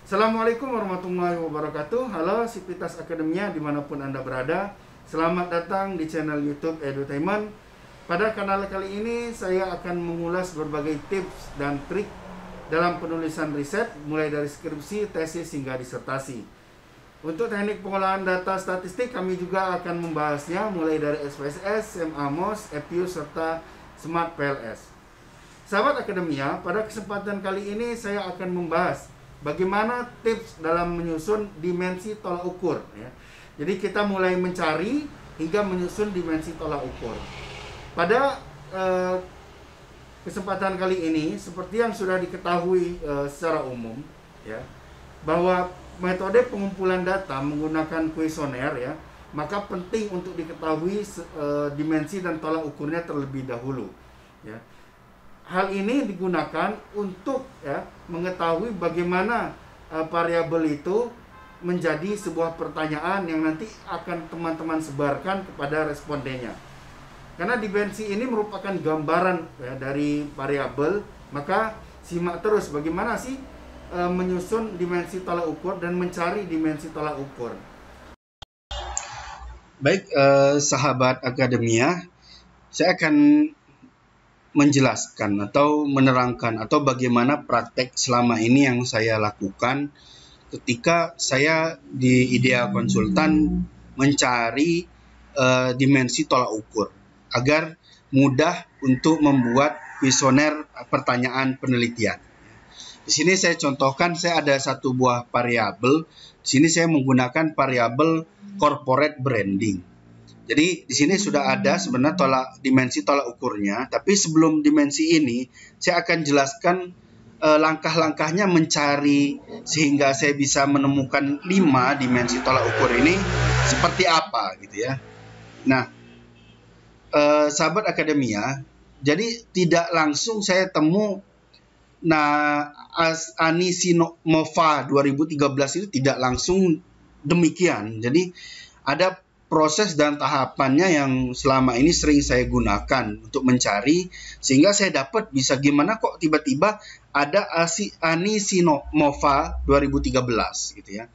Assalamualaikum warahmatullahi wabarakatuh. Halo Sivitas Akademia dimanapun Anda berada. Selamat datang di channel YouTube Edutainment. Pada kanal kali ini saya akan mengulas berbagai tips dan trik dalam penulisan riset, mulai dari skripsi, tesis hingga disertasi. Untuk teknik pengolahan data statistik kami juga akan membahasnya mulai dari SPSS, MAMOS, EPU, serta Smart PLS. Sahabat Akademia, pada kesempatan kali ini saya akan membahas bagaimana tips dalam menyusun dimensi tolak ukur ya. Jadi kita mulai mencari hingga menyusun dimensi tolak ukur. Pada kesempatan kali ini seperti yang sudah diketahui secara umum ya, bahwa metode pengumpulan data menggunakan kuesioner ya, maka penting untuk diketahui dimensi dan tolak ukurnya terlebih dahulu ya. Hal ini digunakan untuk mengetahui bagaimana variabel itu menjadi sebuah pertanyaan yang nanti akan teman-teman sebarkan kepada respondennya. Karena dimensi ini merupakan gambaran dari variabel, maka simak terus bagaimana sih menyusun dimensi tolak ukur dan mencari dimensi tolak ukur. Baik, sahabat akademia, saya akan menjelaskan atau menerangkan atau bagaimana praktek selama ini yang saya lakukan ketika saya di IDEA Konsultan mencari dimensi tolak ukur agar mudah untuk membuat kuesioner pertanyaan penelitian. Di sini saya contohkan, saya ada satu buah variabel. Di sini saya menggunakan variabel corporate branding. Jadi di sini sudah ada sebenarnya dimensi tolak ukurnya, tapi sebelum dimensi ini saya akan jelaskan langkah-langkahnya mencari sehingga saya bisa menemukan 5 dimensi tolak ukur ini seperti apa gitu ya. Nah, sahabat akademia, jadi tidak langsung saya temu Anisimova 2013 itu tidak langsung demikian. Jadi ada proses dan tahapannya yang selama ini sering saya gunakan untuk mencari, sehingga saya dapat bisa gimana kok tiba-tiba ada Anisimova 2013 gitu ya.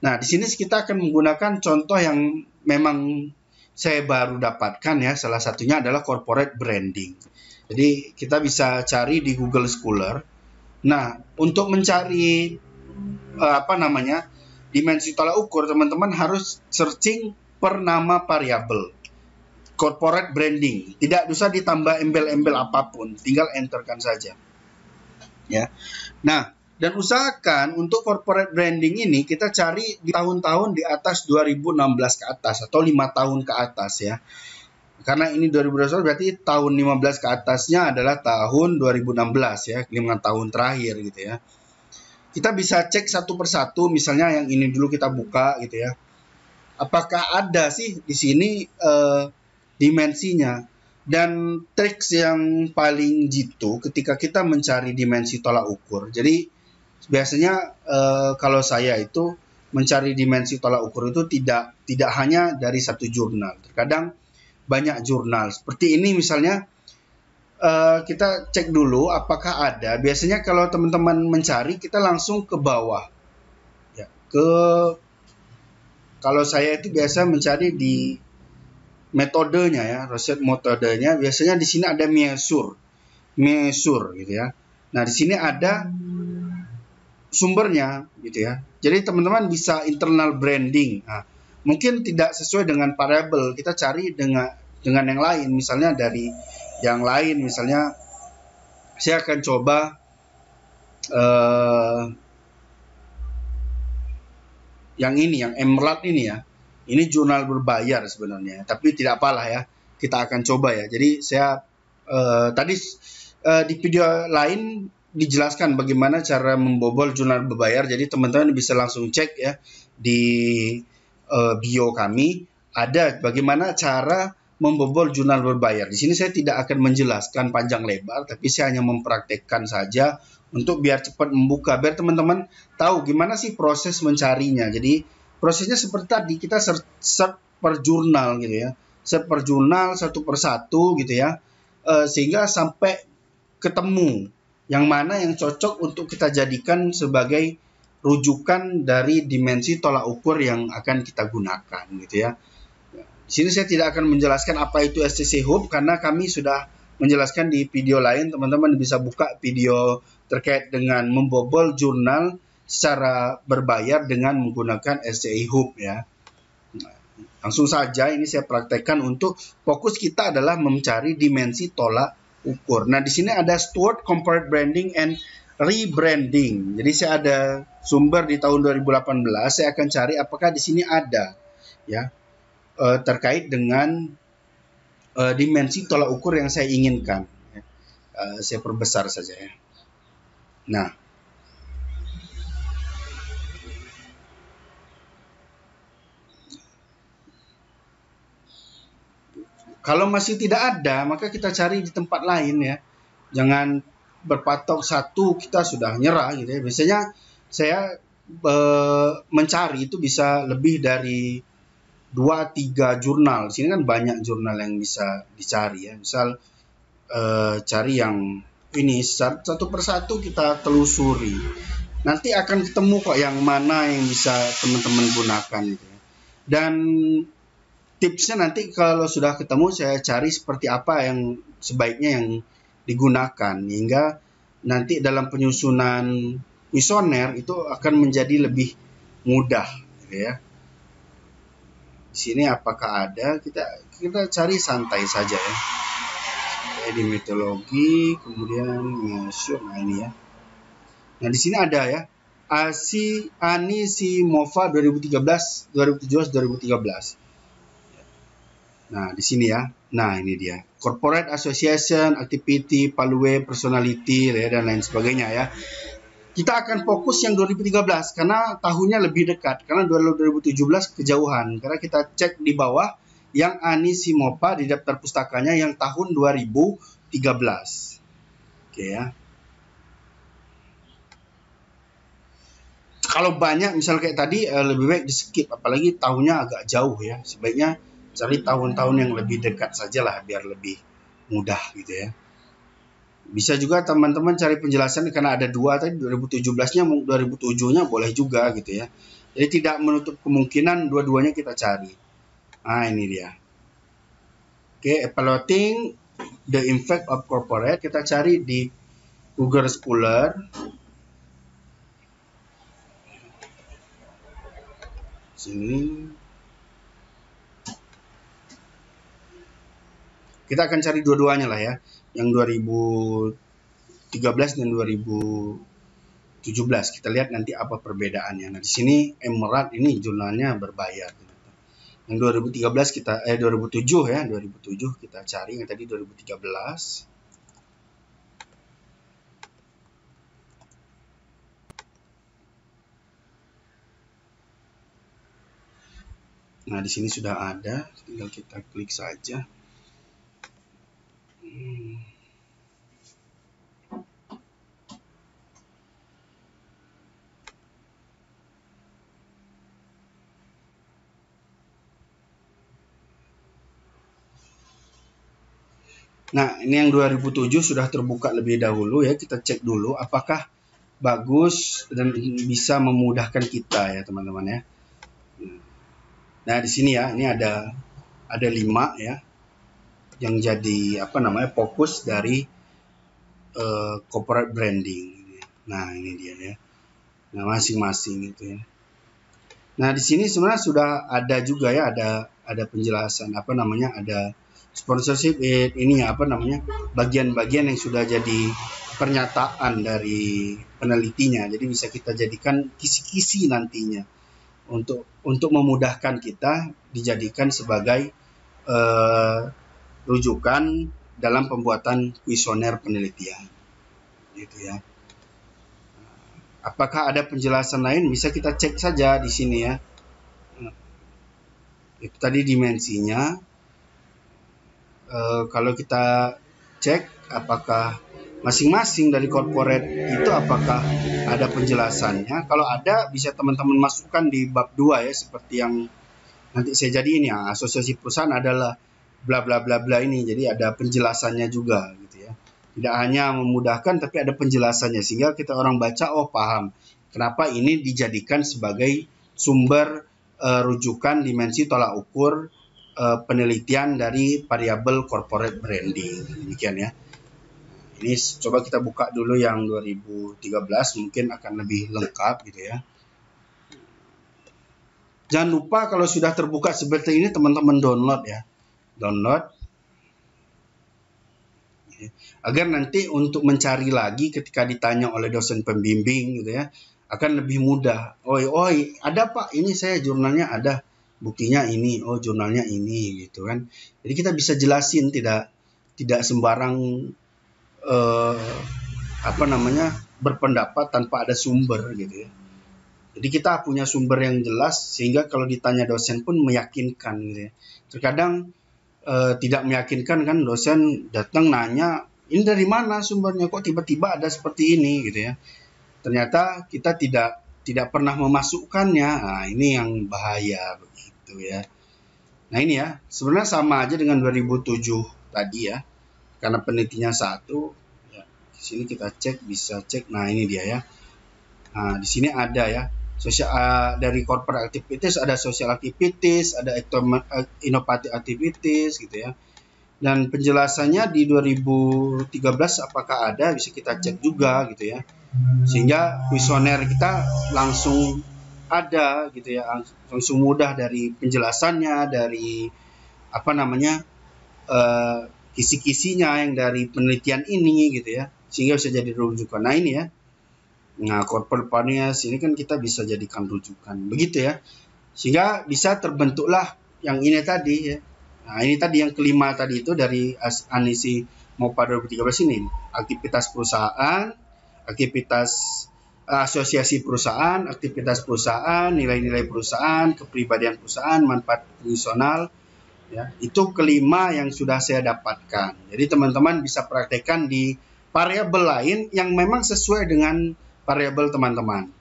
Nah, di sini kita akan menggunakan contoh yang memang saya baru dapatkan ya, salah satunya adalah corporate branding. Jadi kita bisa cari di Google Scholar. Nah, untuk mencari dimensi tolak ukur, teman-teman harus searching per nama variabel corporate branding, tidak usah ditambah embel-embel apapun, tinggal enterkan saja ya. Nah, dan usahakan untuk corporate branding ini kita cari di tahun-tahun di atas 2016 ke atas atau 5 tahun ke atas ya, karena ini 2012 berarti tahun 15 ke atasnya adalah tahun 2016 ya, 5 tahun terakhir gitu ya. Kita bisa cek satu persatu, misalnya yang ini dulu kita buka gitu ya. Apakah ada sih di sini dimensinya? Dan trik yang paling jitu ketika kita mencari dimensi tolak ukur. Jadi biasanya kalau saya itu mencari dimensi tolak ukur itu tidak hanya dari satu jurnal. Terkadang banyak jurnal. Seperti ini misalnya, kita cek dulu apakah ada. Biasanya kalau teman-teman mencari, kita langsung ke bawah ya, kalau saya itu biasa mencari di metodenya ya, riset metodenya. Biasanya di sini ada measure gitu ya. Nah, di sini ada sumbernya gitu ya. Jadi teman-teman bisa internal branding. Nah, mungkin tidak sesuai dengan variabel, kita cari dengan yang lain. Misalnya dari yang lain, misalnya saya akan coba yang ini, yang Emerald ini ya. Ini jurnal berbayar sebenarnya, tapi tidak apalah ya. Kita akan coba ya. Jadi saya tadi di video lain dijelaskan bagaimana cara membobol jurnal berbayar. Jadi teman-teman bisa langsung cek ya di bio kami, ada bagaimana cara membobol jurnal berbayar. Di sini saya tidak akan menjelaskan panjang lebar, tapi saya hanya mempraktekkan saja untuk biar cepat membuka, biar teman-teman tahu gimana sih proses mencarinya. Jadi prosesnya seperti tadi, kita search per jurnal gitu ya, search per jurnal satu persatu gitu ya, sehingga sampai ketemu yang mana yang cocok untuk kita jadikan sebagai rujukan dari dimensi tolak ukur yang akan kita gunakan gitu ya. Di sini saya tidak akan menjelaskan apa itu STC Hub karena kami sudah menjelaskan di video lain. Teman-teman bisa buka video terkait dengan membobol jurnal secara berbayar dengan menggunakan STC Hub ya. Langsung saja ini saya praktekkan untuk fokus kita adalah mencari dimensi tolak ukur. Nah, di sini ada Steward Corporate Branding and Rebranding. Jadi saya ada sumber di tahun 2018, saya akan cari apakah di sini ada ya terkait dengan dimensi tolak ukur yang saya inginkan. Saya perbesar saja ya. Nah, kalau masih tidak ada, maka kita cari di tempat lain ya. Jangan berpatok satu kita sudah nyerah gitu ya. Biasanya saya mencari itu bisa lebih dari 2-3 jurnal. Di sini kan banyak jurnal yang bisa dicari ya. Misal cari yang ini satu persatu kita telusuri. Nanti akan ketemu kok yang mana yang bisa teman-teman gunakan gitu ya. Dan tipsnya nanti kalau sudah ketemu saya cari seperti apa yang sebaiknya yang digunakan hingga nanti dalam penyusunan kuesioner itu akan menjadi lebih mudah gitu ya. Di sini apakah ada, kita cari santai saja ya. Di metodologi, kemudian measure, nah ini ya. Nah di sini ada ya, Anisimova 2013, 2017, 2013. Nah, di sini ya. Nah, ini dia. Corporate Association, Activity, Value, Personality, ya, dan lain sebagainya ya. Kita akan fokus yang 2013 karena tahunnya lebih dekat. Karena 2017 kejauhan. Karena kita cek di bawah yang Anisimova di daftar pustakanya yang tahun 2013. Oke ya. Kalau banyak misal kayak tadi lebih baik di skip. Apalagi tahunnya agak jauh ya. Sebaiknya cari tahun-tahun yang lebih dekat sajalah biar lebih mudah gitu ya. Bisa juga teman-teman cari penjelasan karena ada dua tadi 2017-nya 2007-nya boleh juga gitu ya. Jadi tidak menutup kemungkinan dua-duanya kita cari. Nah, ini dia. Oke, evaluating the impact of corporate kita cari di Google Scholar. Sini. Kita akan cari dua-duanya lah ya, yang 2013 dan 2017. Kita lihat nanti apa perbedaannya. Nah, di sini Emerald ini jurnalnya berbayar. Yang 2013 kita 2007 ya, 2007 kita cari, yang tadi 2013. Nah, di sini sudah ada, tinggal kita klik saja. Nah, ini yang 2007 sudah terbuka lebih dahulu ya. Kita cek dulu apakah bagus dan bisa memudahkan kita ya, teman-teman ya. Nah, di sini ya, ini ada 5 ya. Yang jadi fokus dari corporate branding. Nah, ini dia ya. Nah, masing-masing gitu ya. Nah, di sini sebenarnya sudah ada juga ya, ada penjelasan ada sponsorship ini ya bagian-bagian yang sudah jadi pernyataan dari penelitinya. Jadi bisa kita jadikan kisi-kisi nantinya untuk memudahkan kita dijadikan sebagai rujukan dalam pembuatan kuesioner penelitian. Gitu ya. Apakah ada penjelasan lain? Bisa kita cek saja di sini ya. Itu tadi dimensinya. Kalau kita cek apakah masing-masing dari corporate itu apakah ada penjelasannya. Kalau ada bisa teman-teman masukkan di bab 2 ya, seperti yang nanti saya jadiin ya. Asosiasi perusahaan adalah bla bla bla bla ini. Jadi ada penjelasannya juga gitu ya. Tidak hanya memudahkan, tapi ada penjelasannya sehingga kita orang baca, oh paham kenapa ini dijadikan sebagai sumber rujukan dimensi tolak ukur penelitian dari variabel corporate branding. Demikian ya. Ini coba kita buka dulu yang 2013, mungkin akan lebih lengkap gitu ya. Jangan lupa kalau sudah terbuka seperti ini, teman-teman download ya. Download. Agar nanti untuk mencari lagi ketika ditanya oleh dosen pembimbing gitu ya, akan lebih mudah. Oh, ada Pak, ini saya jurnalnya ada, buktinya ini, oh jurnalnya ini gitu kan. Jadi kita bisa jelasin, tidak sembarang berpendapat tanpa ada sumber gitu ya. Jadi kita punya sumber yang jelas sehingga kalau ditanya dosen pun meyakinkan gitu ya. Terkadang tidak meyakinkan kan, dosen datang nanya, ini dari mana sumbernya, kok tiba-tiba ada seperti ini gitu ya. Ternyata kita tidak pernah memasukkannya. Nah, ini yang bahaya begitu ya. Nah, ini ya, sebenarnya sama aja dengan 2007 tadi ya. Karena penelitiannya satu, ya. Di sini kita cek, bisa cek. Nah, ini dia ya. Nah, di sini ada ya. Dari corporate activities ada social activities, ada innovative activities gitu ya. Dan penjelasannya di 2013 apakah ada, bisa kita cek juga gitu ya. Sehingga kuesioner kita langsung ada gitu ya, langsung mudah dari penjelasannya, dari kisi-kisinya yang dari penelitian ini gitu ya, sehingga bisa jadi rujukan. Nah ini ya, nah corporate finance ini kan kita bisa jadikan rujukan begitu ya, sehingga bisa terbentuklah yang ini tadi ya. Nah ini tadi yang kelima tadi itu dari Anisi Mopa 2013 ini, aktivitas perusahaan, aktivitas asosiasi perusahaan, aktivitas perusahaan, nilai-nilai perusahaan, kepribadian perusahaan, manfaat fungsional, ya, itu kelima yang sudah saya dapatkan. Jadi teman-teman bisa praktekkan di variabel lain yang memang sesuai dengan variabel teman-teman.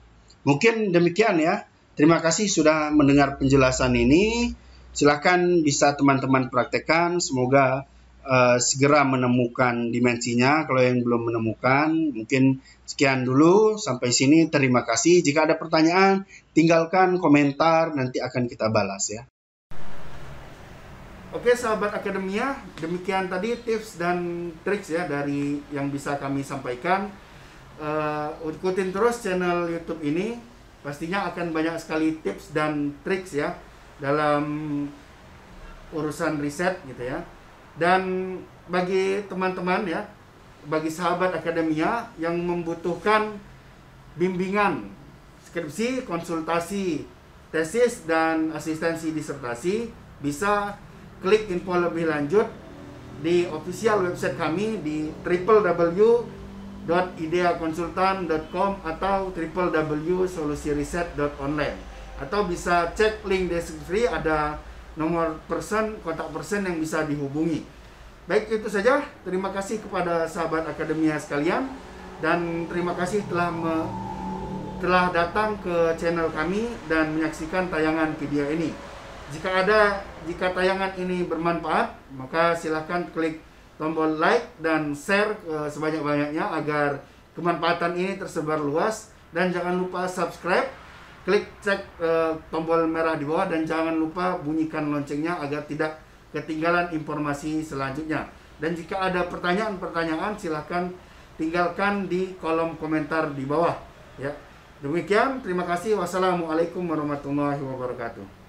Mungkin demikian ya. Terima kasih sudah mendengar penjelasan ini. Silakan bisa teman-teman praktekkan. Semoga segera menemukan dimensinya. Kalau yang belum menemukan, mungkin sekian dulu. Sampai sini, terima kasih. Jika ada pertanyaan, tinggalkan komentar. Nanti akan kita balas ya. Oke sahabat akademia, demikian tadi tips dan triks ya dari yang bisa kami sampaikan. Ikutin terus channel YouTube ini, pastinya akan banyak sekali tips dan triks ya dalam urusan riset gitu ya. Dan bagi teman-teman ya, bagi sahabat akademia yang membutuhkan bimbingan skripsi, konsultasi, tesis dan asistensi disertasi, bisa klik info lebih lanjut di official website kami di www.ideakonsultan.com atau www.solusireset.online, atau bisa cek link deskripsi, ada nomor kontak person yang bisa dihubungi. Baik, itu saja. Terima kasih kepada sahabat akademia sekalian, dan terima kasih telah datang ke channel kami dan menyaksikan tayangan video ini. Jika tayangan ini bermanfaat, maka silahkan klik tombol like dan share sebanyak-banyaknya agar kemanfaatan ini tersebar luas. Dan jangan lupa subscribe, klik tombol merah di bawah, dan jangan lupa bunyikan loncengnya agar tidak ketinggalan informasi selanjutnya. Dan jika ada pertanyaan-pertanyaan, silahkan tinggalkan di kolom komentar di bawah ya. Demikian, terima kasih. Wassalamualaikum warahmatullahi wabarakatuh.